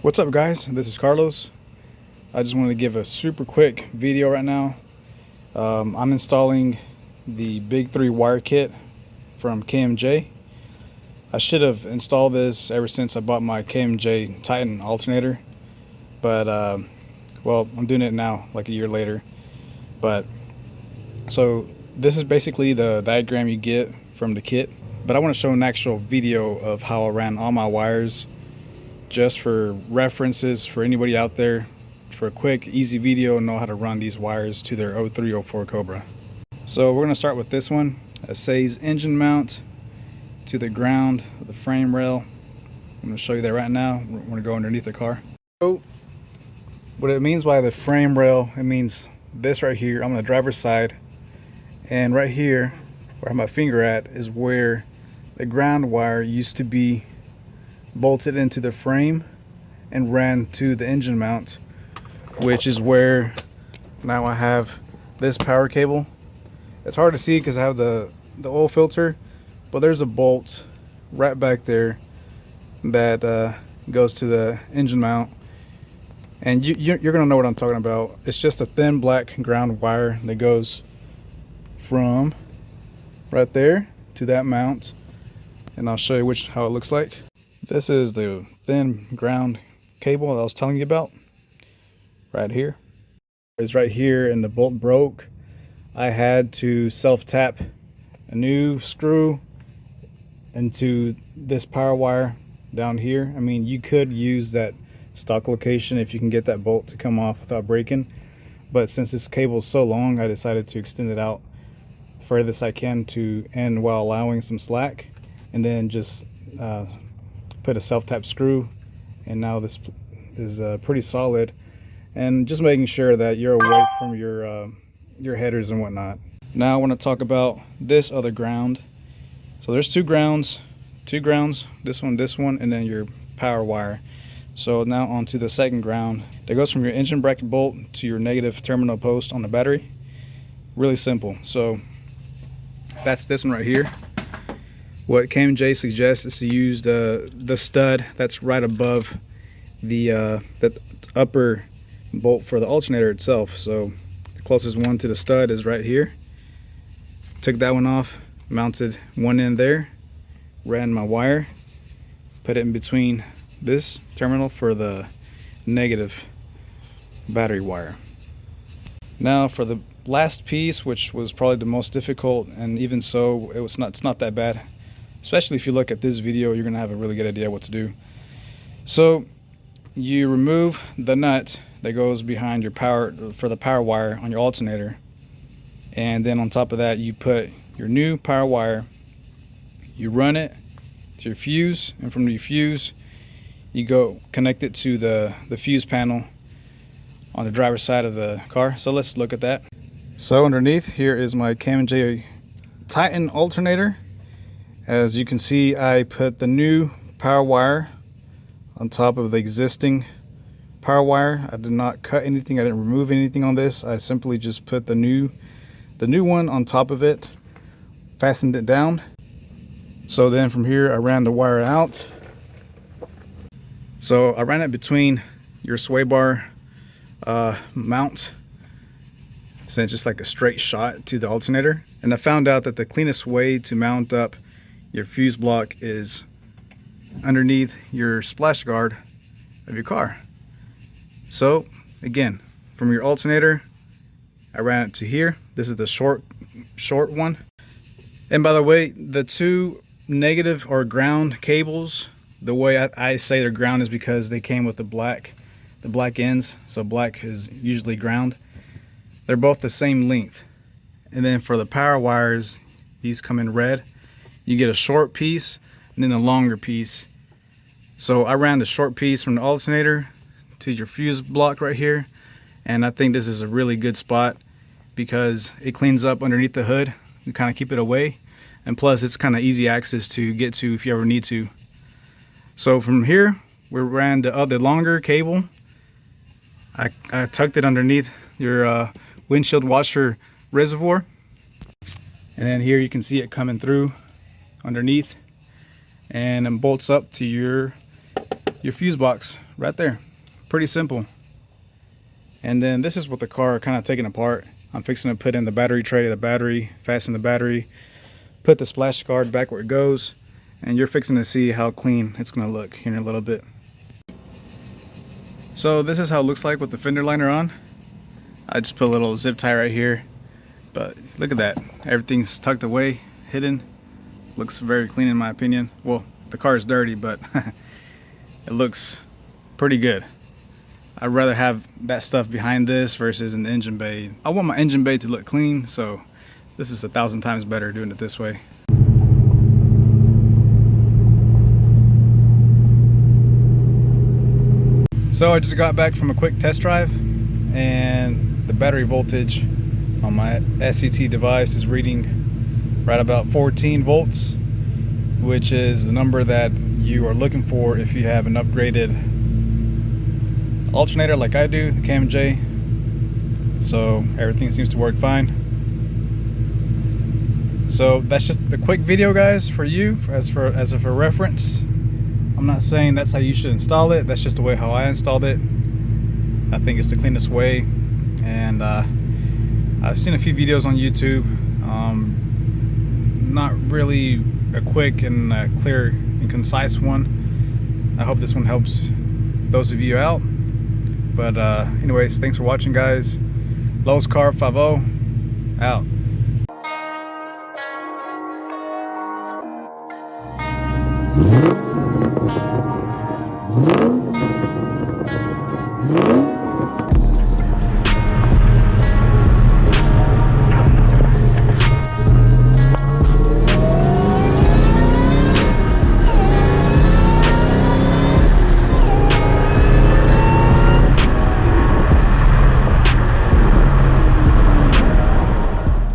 What's up guys, this is Carlos. I just wanted to give a super quick video right now. I'm installing the Big 3 wire kit from KMJ. I should have installed this ever since I bought my KMJ Titan alternator, but well, I'm doing it now like a year later. But so this is basically the diagram you get from the kit, but I want to show an actual video of how I ran all my wires, just for references for anybody out there, for a quick easy video and know how to run these wires to their 0304 Cobra. So we're going to start with this one. It says engine mount to the ground of the frame rail. I'm going to show you that right now. We're going to go underneath the car. So what it means by the frame rail, it means this right here. I'm on the driver's side, and right here where I have my finger at is where the ground wire used to be bolted into the frame and ran to the engine mount, which is where now I have this power cable. It's hard to see because I have the oil filter, but there's a bolt right back there that goes to the engine mount, and you're gonna know what I'm talking about. It's just a thin black ground wire that goes from right there to that mount, and I'll show you how it looks like. This is the thin ground cable that I was telling you about right here. It's right here, and the bolt broke. I had to self-tap a new screw into this power wire down here. I mean, you could use that stock location if you can get that bolt to come off without breaking, but since this cable is so long, I decided to extend it out the furthest I can to end while allowing some slack, and then just put a self-tap screw, and now this is pretty solid, and just making sure that you're away from your headers and whatnot. Now I want to talk about this other ground. So there's two grounds, this one, and then your power wire. So now onto the second ground that goes from your engine bracket bolt to your negative terminal post on the battery. Really simple. So that's this one right here. What KMJ suggests is to use the stud that's right above the upper bolt for the alternator itself. So the closest one to the stud is right here. Took that one off, mounted one in there, ran my wire, put it in between this terminal for the negative battery wire. Now for the last piece, which was probably the most difficult, and even so it's not that bad. Especially if you look at this video, you're gonna have a really good idea what to do. So you remove the nut that goes behind your power for the power wire on your alternator, and then on top of that you put your new power wire, you run it to your fuse, and from your fuse you go connect it to the fuse panel on the driver's side of the car. So let's look at that. So underneath here is my KMJ Titan alternator. As you can see, I put the new power wire on top of the existing power wire. I did not cut anything, I didn't remove anything on this. I simply just put the new one on top of it, fastened it down. So then from here I ran the wire out. So I ran it between your sway bar mount, so it's just like a straight shot to the alternator. And I found out that the cleanest way to mount up your fuse block is underneath your splash guard of your car. So again, from your alternator, I ran it to here. This is the short one. And by the way, the two negative or ground cables, the way I say they're ground is because they came with the black ends. So black is usually ground. They're both the same length. And then for the power wires, these come in red. You get a short piece and then a longer piece. So I ran the short piece from the alternator to your fuse block right here, and I think this is a really good spot because it cleans up underneath the hood to kind of keep it away, and plus it's kind of easy access to get to if you ever need to. So from here we ran the other longer cable. I tucked it underneath your windshield washer reservoir. And then here you can see it coming through underneath, and it bolts up to your fuse box right there. Pretty simple. And then this is what the car kind of taken apart. I'm fixing to put in the battery tray, the battery, fasten the battery, put the splash guard back where it goes, and you're fixing to see how clean it's gonna look here in a little bit. So this is how it looks like with the fender liner on. I just put a little zip tie right here, but look at that. Everything's tucked away, hidden. Looks very clean in my opinion. Well, the car is dirty, but it looks pretty good. I'd rather have that stuff behind this versus in the engine bay. I want my engine bay to look clean, so this is 1,000 times better doing it this way. So I just got back from a quick test drive, and the battery voltage on my SCT device is reading right about 14 volts, which is the number that you are looking for if you have an upgraded alternator like I do, the KMJ. So everything seems to work fine. So that's just a quick video, guys, for you as a reference. I'm not saying that's how you should install it. That's just the way how I installed it. I think it's the cleanest way. And I've seen a few videos on YouTube. Not really a quick and clear and concise one. I hope this one helps those of you out. But anyways, thanks for watching, guys. Lowe's Car 50 out.